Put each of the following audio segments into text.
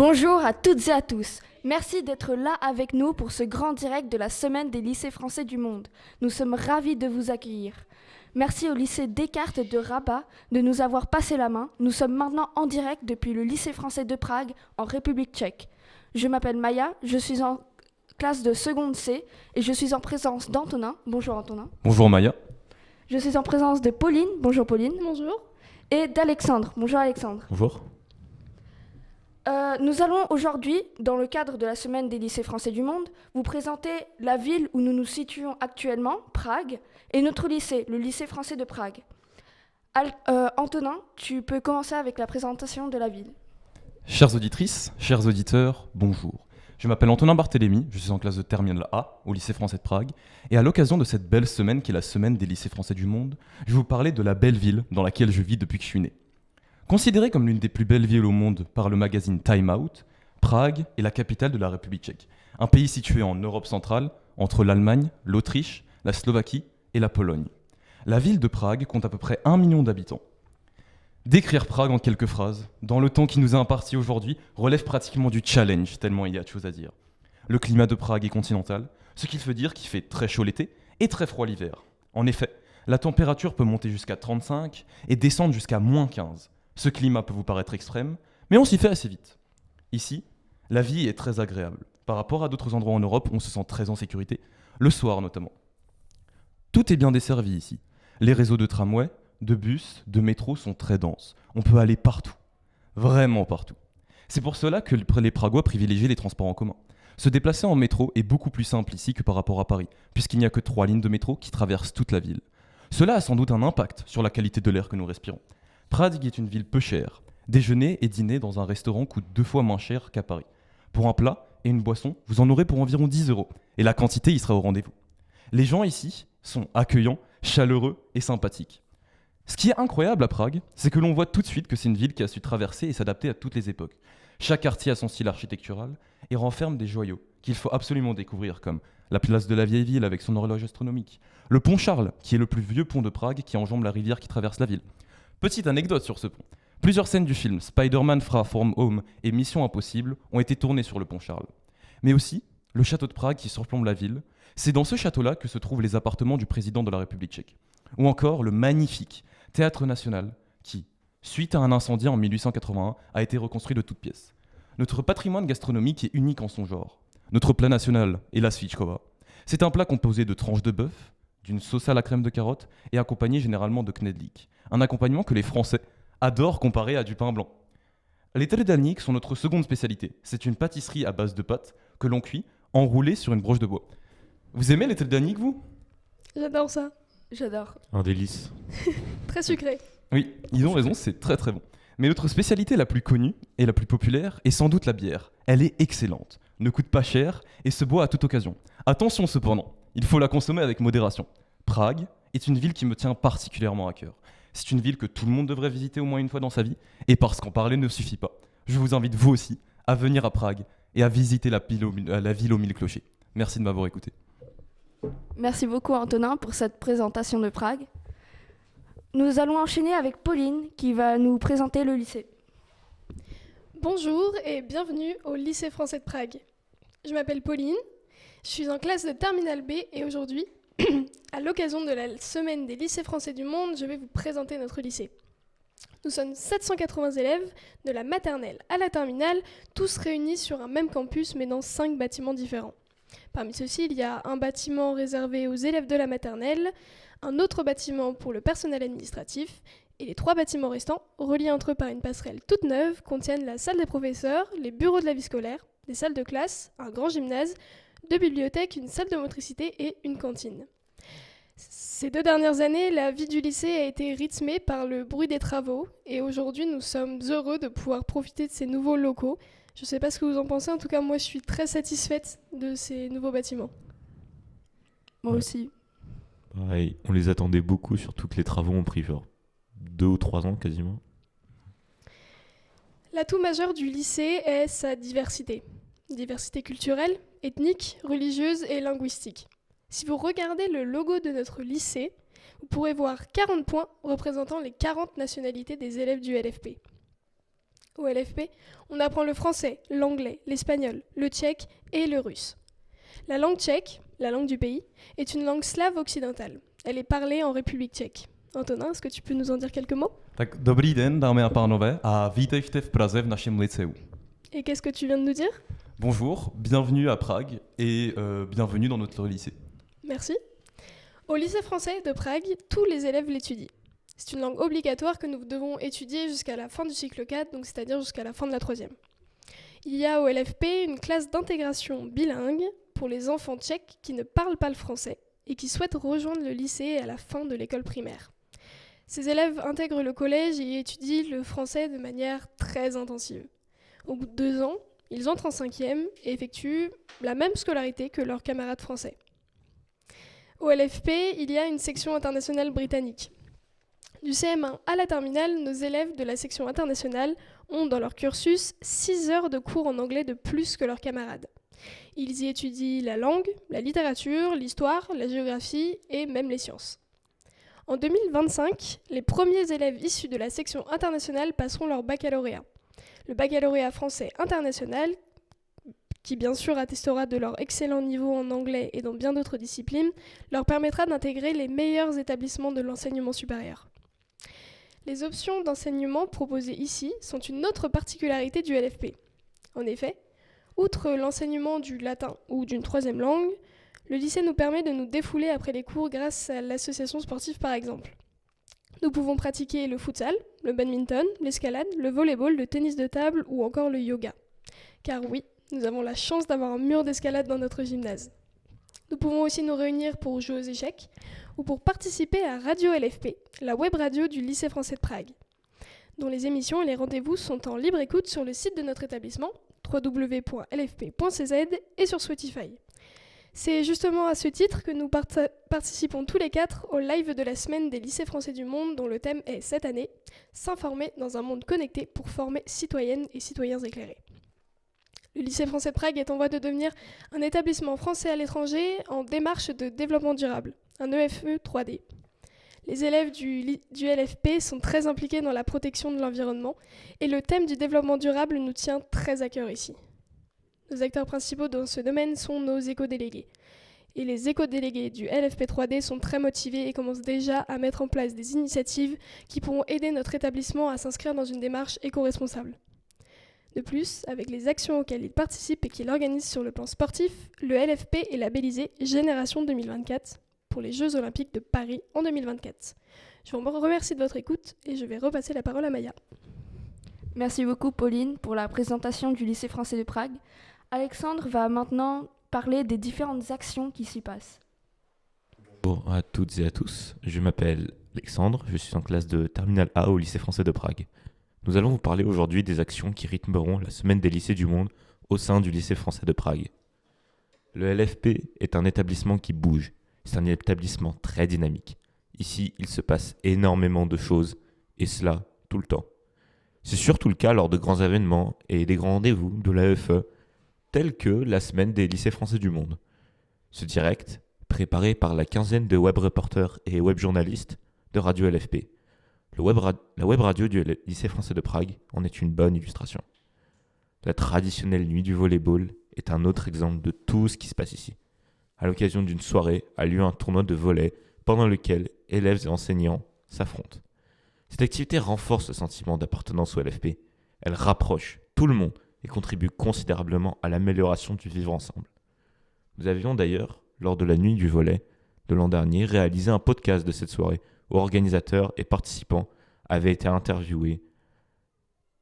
Bonjour à toutes et à tous. Merci d'être là avec nous pour ce grand direct de la Semaine des lycées français du monde. Nous sommes ravis de vous accueillir. Merci au lycée Descartes de Rabat de nous avoir passé la main. Nous sommes maintenant en direct depuis le lycée français de Prague en République tchèque. Je m'appelle Maya, je suis en classe de seconde C et je suis en présence d'Antonin. Bonjour Antonin. Bonjour Maya. Je suis en présence de Pauline. Bonjour Pauline. Bonjour. Et d'Alexandre. Bonjour Alexandre. Bonjour. Nous allons aujourd'hui, dans le cadre de la Semaine des lycées français du monde, vous présenter la ville où nous nous situons actuellement, Prague, et notre lycée, le lycée français de Prague. Antonin, tu peux commencer avec la présentation de la ville. Chères auditrices, chers auditeurs, bonjour. Je m'appelle Antonin Barthélémy, je suis en classe de terminale A au lycée français de Prague, et à l'occasion de cette belle semaine qui est la Semaine des lycées français du monde, je vais vous parler de la belle ville dans laquelle je vis depuis que je suis né. Considérée comme l'une des plus belles villes au monde par le magazine Time Out, Prague est la capitale de la République tchèque, un pays situé en Europe centrale, entre l'Allemagne, l'Autriche, la Slovaquie et la Pologne. La ville de Prague compte à peu près 1 million d'habitants. Décrire Prague en quelques phrases, dans le temps qui nous est imparti aujourd'hui, relève pratiquement du challenge, tellement il y a de choses à dire. Le climat de Prague est continental, ce qui veut dire qu'il fait très chaud l'été et très froid l'hiver. En effet, la température peut monter jusqu'à 35 et descendre jusqu'à -15. Ce climat peut vous paraître extrême, mais on s'y fait assez vite. Ici, la vie est très agréable. Par rapport à d'autres endroits en Europe, on se sent très en sécurité, le soir notamment. Tout est bien desservi ici. Les réseaux de tramway, de bus, de métro sont très denses. On peut aller partout, vraiment partout. C'est pour cela que les Pragois privilégient les transports en commun. Se déplacer en métro est beaucoup plus simple ici que par rapport à Paris, puisqu'il n'y a que 3 lignes de métro qui traversent toute la ville. Cela a sans doute un impact sur la qualité de l'air que nous respirons. Prague est une ville peu chère. Déjeuner et dîner dans un restaurant coûtent 2 fois moins cher qu'à Paris. Pour un plat et une boisson, vous en aurez pour environ 10 €. Et la quantité y sera au rendez-vous. Les gens ici sont accueillants, chaleureux et sympathiques. Ce qui est incroyable à Prague, c'est que l'on voit tout de suite que c'est une ville qui a su traverser et s'adapter à toutes les époques. Chaque quartier a son style architectural et renferme des joyaux qu'il faut absolument découvrir, comme la place de la vieille ville avec son horloge astronomique, le pont Charles, qui est le plus vieux pont de Prague qui enjambe la rivière qui traverse la ville. Petite anecdote sur ce pont. Plusieurs scènes du film Spider-Man Far From Home et Mission Impossible ont été tournées sur le pont Charles. Mais aussi, le château de Prague qui surplombe la ville. C'est dans ce château-là que se trouvent les appartements du président de la République tchèque. Ou encore le magnifique Théâtre National qui, suite à un incendie en 1881, a été reconstruit de toutes pièces. Notre patrimoine gastronomique est unique en son genre. Notre plat national est la svichkova. C'est un plat composé de tranches de bœuf, d'une sauce à la crème de carotte et accompagné généralement de knedlik, un accompagnement que les Français adorent comparer à du pain blanc. Les trdelník sont notre seconde spécialité. C'est une pâtisserie à base de pâtes que l'on cuit enroulée sur une broche de bois. Vous aimez les trdelník, vous ? J'adore ça. J'adore. Un délice. Très sucré. Oui, ils ont raison, c'est très très bon. Mais notre spécialité la plus connue et la plus populaire est sans doute la bière. Elle est excellente, ne coûte pas cher et se boit à toute occasion. Attention cependant, il faut la consommer avec modération. Prague est une ville qui me tient particulièrement à cœur. C'est une ville que tout le monde devrait visiter au moins une fois dans sa vie, et parce qu'en parler ne suffit pas. Je vous invite vous aussi à venir à Prague et à visiter la ville aux 1000 clochers. Merci de m'avoir écouté. Merci beaucoup Antonin pour cette présentation de Prague. Nous allons enchaîner avec Pauline qui va nous présenter le lycée. Bonjour et bienvenue au lycée français de Prague. Je m'appelle Pauline, je suis en classe de terminale B et aujourd'hui, à l'occasion de la Semaine des lycées français du monde, je vais vous présenter notre lycée. Nous sommes 780 élèves, de la maternelle à la terminale, tous réunis sur un même campus mais dans 5 bâtiments différents. Parmi ceux-ci, il y a un bâtiment réservé aux élèves de la maternelle, un autre bâtiment pour le personnel administratif, et les 3 bâtiments restants, reliés entre eux par une passerelle toute neuve, contiennent la salle des professeurs, les bureaux de la vie scolaire, des salles de classe, un grand gymnase, 2 bibliothèques, une salle de motricité et une cantine. Ces 2 dernières années, la vie du lycée a été rythmée par le bruit des travaux, et aujourd'hui nous sommes heureux de pouvoir profiter de ces nouveaux locaux. Je ne sais pas ce que vous en pensez, en tout cas moi je suis très satisfaite de ces nouveaux bâtiments. Moi Ouais. aussi. Pareil, on les attendait beaucoup, surtout que les travaux ont pris genre 2 ou 3 ans quasiment. L'atout majeur du lycée est sa diversité. Diversité culturelle, ethnique, religieuse et linguistique. Si vous regardez le logo de notre lycée, vous pourrez voir 40 points représentant les 40 nationalités des élèves du LFP. Au LFP, on apprend le français, l'anglais, l'espagnol, le tchèque et le russe. La langue tchèque, la langue du pays, est une langue slave occidentale. Elle est parlée en République tchèque. Antonin, est-ce que tu peux nous en dire quelques mots ? Tak dobrý den, dámy a pánové, a vítejte v Praze v našem lyceu. Et qu'est-ce que tu viens de nous dire ? Bonjour, bienvenue à Prague et bienvenue dans notre lycée. Merci. Au lycée français de Prague, tous les élèves l'étudient. C'est une langue obligatoire que nous devons étudier jusqu'à la fin du cycle 4, donc c'est-à-dire jusqu'à la fin de la 3e. Il y a au LFP une classe d'intégration bilingue pour les enfants tchèques qui ne parlent pas le français et qui souhaitent rejoindre le lycée à la fin de l'école primaire. Ces élèves intègrent le collège et étudient le français de manière très intensive. Au bout de 2 ans, ils entrent en 5e et effectuent la même scolarité que leurs camarades français. Au LFP, il y a une section internationale britannique. Du CM1 à la terminale, nos élèves de la section internationale ont dans leur cursus 6 heures de cours en anglais de plus que leurs camarades. Ils y étudient la langue, la littérature, l'histoire, la géographie et même les sciences. En 2025, les premiers élèves issus de la section internationale passeront leur baccalauréat. Le baccalauréat français international, qui bien sûr attestera de leur excellent niveau en anglais et dans bien d'autres disciplines, leur permettra d'intégrer les meilleurs établissements de l'enseignement supérieur. Les options d'enseignement proposées ici sont une autre particularité du LFP. En effet, outre l'enseignement du latin ou d'une 3e langue, le lycée nous permet de nous défouler après les cours grâce à l'association sportive par exemple. Nous pouvons pratiquer le futsal, le badminton, l'escalade, le volleyball, le tennis de table ou encore le yoga. Car oui, nous avons la chance d'avoir un mur d'escalade dans notre gymnase. Nous pouvons aussi nous réunir pour jouer aux échecs ou pour participer à Radio LFP, la web radio du lycée français de Prague, dont les émissions et les rendez-vous sont en libre écoute sur le site de notre établissement, www.lfp.cz et sur Spotify. C'est justement à ce titre que nous participons tous les 4 au live de la semaine des lycées français du monde dont le thème est cette année « S'informer dans un monde connecté pour former citoyennes et citoyens éclairés ». Le lycée français de Prague est en voie de devenir un établissement français à l'étranger en démarche de développement durable, un EFE 3D. Les élèves du LFP sont très impliqués dans la protection de l'environnement et le thème du développement durable nous tient très à cœur ici. Nos acteurs principaux dans ce domaine sont nos éco-délégués. Et les éco-délégués du LFP 3D sont très motivés et commencent déjà à mettre en place des initiatives qui pourront aider notre établissement à s'inscrire dans une démarche éco-responsable. De plus, avec les actions auxquelles il participe et qu'il organise sur le plan sportif, le LFP est labellisé Génération 2024 pour les Jeux Olympiques de Paris en 2024. Je vous remercie de votre écoute et je vais repasser la parole à Maya. Merci beaucoup Pauline pour la présentation du lycée français de Prague. Alexandre va maintenant parler des différentes actions qui s'y passent. Bonjour à toutes et à tous, je m'appelle Alexandre, je suis en classe de Terminale A au lycée français de Prague. Nous allons vous parler aujourd'hui des actions qui rythmeront la semaine des lycées du monde au sein du lycée français de Prague. Le LFP est un établissement qui bouge, c'est un établissement très dynamique. Ici, il se passe énormément de choses, et cela tout le temps. C'est surtout le cas lors de grands événements et des grands rendez-vous de l'AEFE, tels que la semaine des lycées français du monde. Ce direct, préparé par la quinzaine de web reporters et web journalistes de Radio LFP. La web radio du lycée français de Prague en est une bonne illustration. La traditionnelle nuit du volleyball est un autre exemple de tout ce qui se passe ici. À l'occasion d'une soirée a lieu un tournoi de volley pendant lequel élèves et enseignants s'affrontent. Cette activité renforce le sentiment d'appartenance au LFP. Elle rapproche tout le monde et contribue considérablement à l'amélioration du vivre ensemble. Nous avions d'ailleurs, lors de la nuit du volley de l'an dernier, réalisé un podcast de cette soirée où organisateurs et participants avaient été interviewés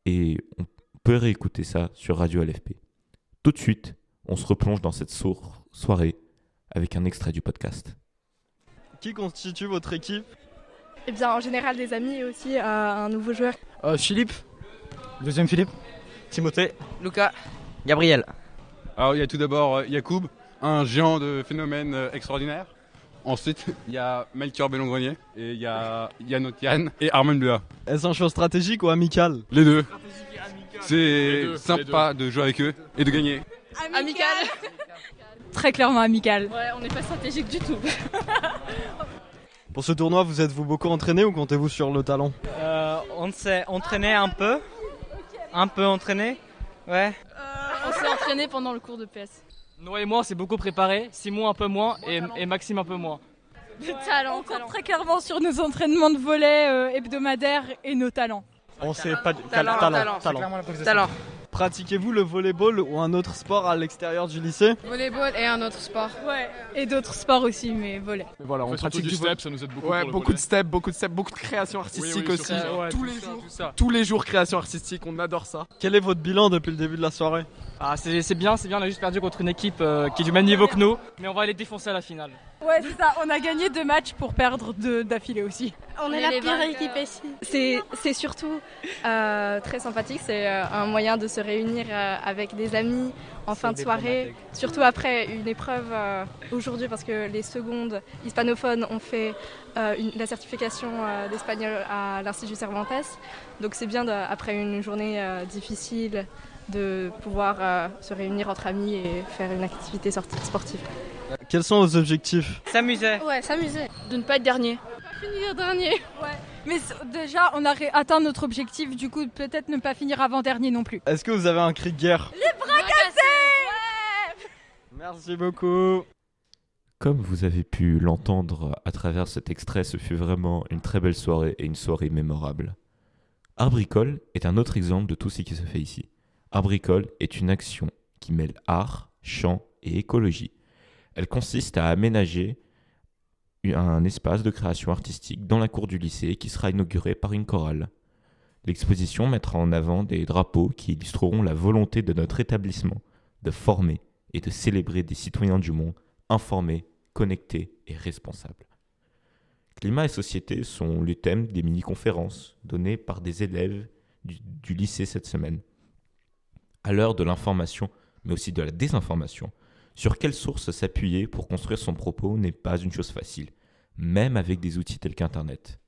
et on peut réécouter ça sur Radio LFP. Tout de suite, on se replonge dans cette soirée avec un extrait du podcast. Qui constitue votre équipe ? Eh bien, en général, des amis et aussi un nouveau joueur. Philippe. Deuxième Philippe. Timothée. Lucas. Gabriel. Alors, il y a tout d'abord Yacoub, un géant de phénomène extraordinaire. Ensuite, il y a Melchior Bellon-Grenier et il y a Yann Otian et Armand Blua. Est-ce un choix stratégique ou amical ? Les deux. C'est sympa de jouer avec eux et de gagner. Amical. Très clairement amical. Ouais, on n'est pas stratégique du tout. Pour ce tournoi, vous êtes-vous beaucoup entraîné ou comptez-vous sur le talent ? On s'est entraîné un peu Un peu entraîné. Ouais. On s'est entraîné pendant le cours de PS. Noah et moi, on s'est beaucoup préparé. Simon un peu moins et Maxime un peu moins. On compte très clairement sur nos entraînements de volley hebdomadaires et nos talents. On sait pas. Talent. Pratiquez-vous le volleyball ou un autre sport à l'extérieur du lycée? Volleyball et un autre sport. Ouais. Et d'autres sports aussi, mais volley. Voilà, on pratique du step, ça nous aide beaucoup. Ouais, pour le beaucoup de volley. steps, beaucoup de création artistique Oui, aussi. surtout ça. Tous Ouais, les tout jours. ça. Tous les jours, création artistique, on adore ça. Quel est votre bilan depuis le début de la soirée? Ah, c'est bien, on a juste perdu contre une équipe qui est du même niveau que nous, mais on va aller défoncer à la finale. Ouais, c'est ça. On a gagné 2 matchs pour perdre 2 d'affilée aussi. On est la pire équipe ici. C'est surtout très sympathique, c'est un moyen de se réunir avec des amis en fin de soirée, surtout après une épreuve aujourd'hui parce que les secondes hispanophones ont fait la certification d'espagnol à l'Institut Cervantes. Donc c'est bien après une journée difficile de pouvoir se réunir entre amis et faire une activité sportive. Quels sont vos objectifs? S'amuser. Ouais, s'amuser. De ne pas être dernier. Finir dernier. Ouais. Mais déjà, on a atteint notre objectif, du coup, peut-être ne pas finir avant-dernier non plus. Est-ce que vous avez un cri de guerre? Les bras cassés! Merci beaucoup. Comme vous avez pu l'entendre à travers cet extrait, ce fut vraiment une très belle soirée et une soirée mémorable. Arbricole est un autre exemple de tout ce qui se fait ici. Arbricole est une action qui mêle art, chant et écologie. Elle consiste à aménager un espace de création artistique dans la cour du lycée qui sera inauguré par une chorale. L'exposition mettra en avant des drapeaux qui illustreront la volonté de notre établissement de former et de célébrer des citoyens du monde informés, connectés et responsables. Climat et société sont les thèmes des mini-conférences données par des élèves du lycée cette semaine. À l'heure de l'information, mais aussi de la désinformation, sur quelle source s'appuyer pour construire son propos n'est pas une chose facile, même avec des outils tels qu'Internet.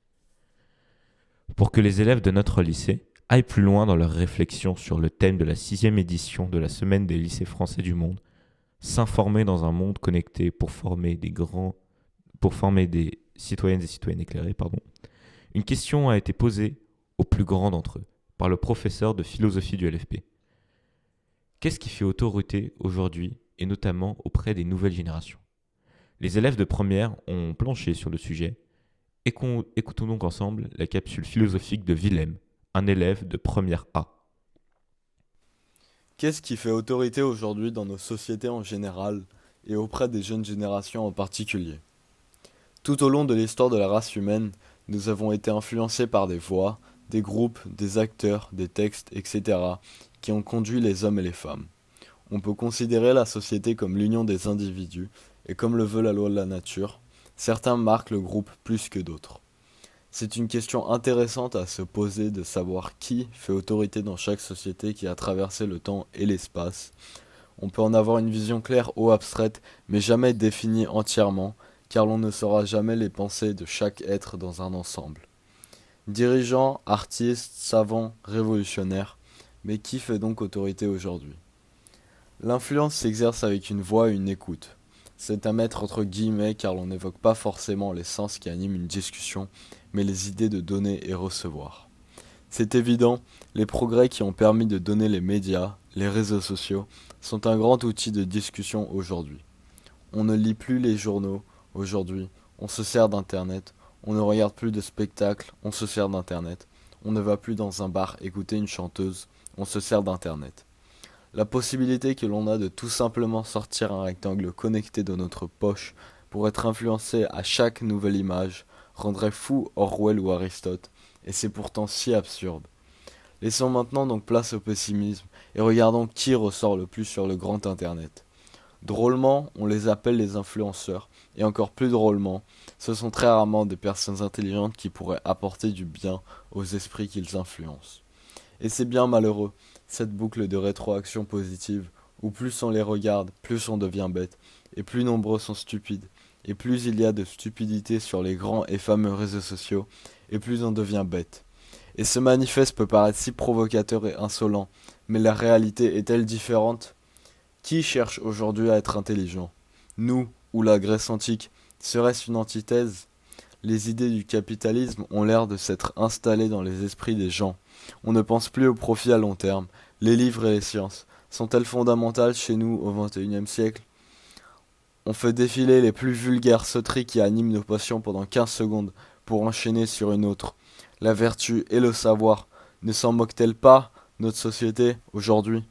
Pour que les élèves de notre lycée aillent plus loin dans leur réflexion sur le thème de la 6e édition de la Semaine des lycées français du monde, s'informer dans un monde connecté pour former des citoyennes et citoyennes éclairés, une question a été posée aux plus grands d'entre eux, par le professeur de philosophie du LFP. Qu'est-ce qui fait autorité aujourd'hui, et notamment auprès des nouvelles générations? Les élèves de première ont planché sur le sujet. Écoutons donc ensemble la capsule philosophique de Willem, un élève de première A. Qu'est-ce qui fait autorité aujourd'hui dans nos sociétés en général et auprès des jeunes générations en particulier? Tout au long de l'histoire de la race humaine, nous avons été influencés par des voix, des groupes, des acteurs, des textes, etc. qui ont conduit les hommes et les femmes. On peut considérer la société comme l'union des individus, et comme le veut la loi de la nature, certains marquent le groupe plus que d'autres. C'est une question intéressante à se poser de savoir qui fait autorité dans chaque société qui a traversé le temps et l'espace. On peut en avoir une vision claire ou abstraite, mais jamais définie entièrement, car l'on ne saura jamais les pensées de chaque être dans un ensemble. Dirigeants, artistes, savants, révolutionnaires, mais qui fait donc autorité aujourd'hui? L'influence s'exerce avec une voix et une écoute. C'est à mettre entre guillemets car l'on n'évoque pas forcément les sens qui animent une discussion, mais les idées de donner et recevoir. C'est évident, les progrès qui ont permis de donner les médias, les réseaux sociaux, sont un grand outil de discussion aujourd'hui. On ne lit plus les journaux aujourd'hui, on se sert d'internet, on ne regarde plus de spectacles, on se sert d'internet, on ne va plus dans un bar écouter une chanteuse, on se sert d'internet. La possibilité que l'on a de tout simplement sortir un rectangle connecté de notre poche pour être influencé à chaque nouvelle image rendrait fou Orwell ou Aristote, et c'est pourtant si absurde. Laissons maintenant donc place au pessimisme et regardons qui ressort le plus sur le grand internet. Drôlement, on les appelle les influenceurs, et encore plus drôlement, ce sont très rarement des personnes intelligentes qui pourraient apporter du bien aux esprits qu'ils influencent. Et c'est bien malheureux, cette boucle de rétroaction positive, où plus on les regarde, plus on devient bête, et plus nombreux sont stupides, et plus il y a de stupidité sur les grands et fameux réseaux sociaux, et plus on devient bête. Et ce manifeste peut paraître si provocateur et insolent, mais la réalité est-elle différente? Qui cherche aujourd'hui à être intelligent? Nous ou la Grèce antique? Serait-ce une antithèse? Les idées du capitalisme ont l'air de s'être installées dans les esprits des gens. On ne pense plus au profit à long terme. Les livres et les sciences sont-elles fondamentales chez nous au XXIe siècle ? On fait défiler les plus vulgaires sauteries qui animent nos passions pendant 15 secondes pour enchaîner sur une autre. La vertu et le savoir ne s'en moque-t-elle pas, notre société, aujourd'hui ?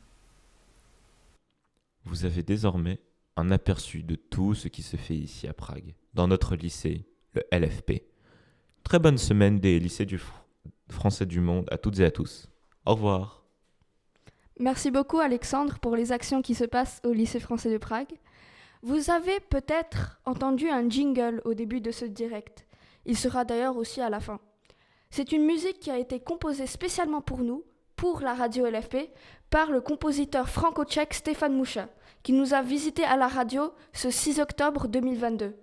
Vous avez désormais un aperçu de tout ce qui se fait ici à Prague, dans notre lycée, le LFP. Très bonne semaine des lycées français du monde à toutes et à tous. Au revoir. Merci beaucoup Alexandre pour les actions qui se passent au lycée français de Prague. Vous avez peut-être entendu un jingle au début de ce direct. Il sera d'ailleurs aussi à la fin. C'est une musique qui a été composée spécialement pour nous, pour la radio LFP, par le compositeur franco-tchèque Stéphane Moucha, qui nous a visités à la radio ce 6 octobre 2022.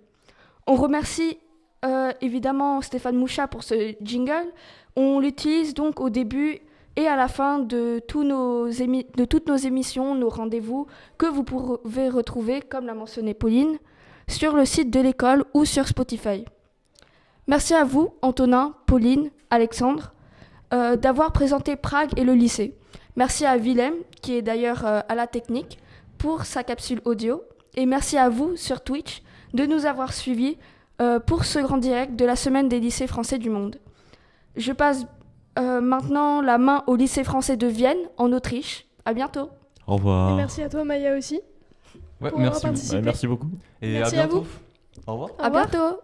On remercie évidemment Stéphane Moucha pour ce jingle. On l'utilise donc au début et à la fin de toutes nos émissions, nos rendez-vous, que vous pouvez retrouver, comme l'a mentionné Pauline, sur le site de l'école ou sur Spotify. Merci à vous, Antonin, Pauline, Alexandre, d'avoir présenté Prague et le lycée. Merci à Willem, qui est d'ailleurs à la technique, pour sa capsule audio. Et merci à vous, sur Twitch, de nous avoir suivis pour ce grand direct de la semaine des lycées français du monde. Je passe maintenant la main au lycée français de Vienne, en Autriche. À bientôt. Au revoir. Et merci à toi, Maya, aussi. Ouais, pour merci, avoir participé. Merci beaucoup. Et Merci à bientôt. à vous. Au revoir. À bientôt.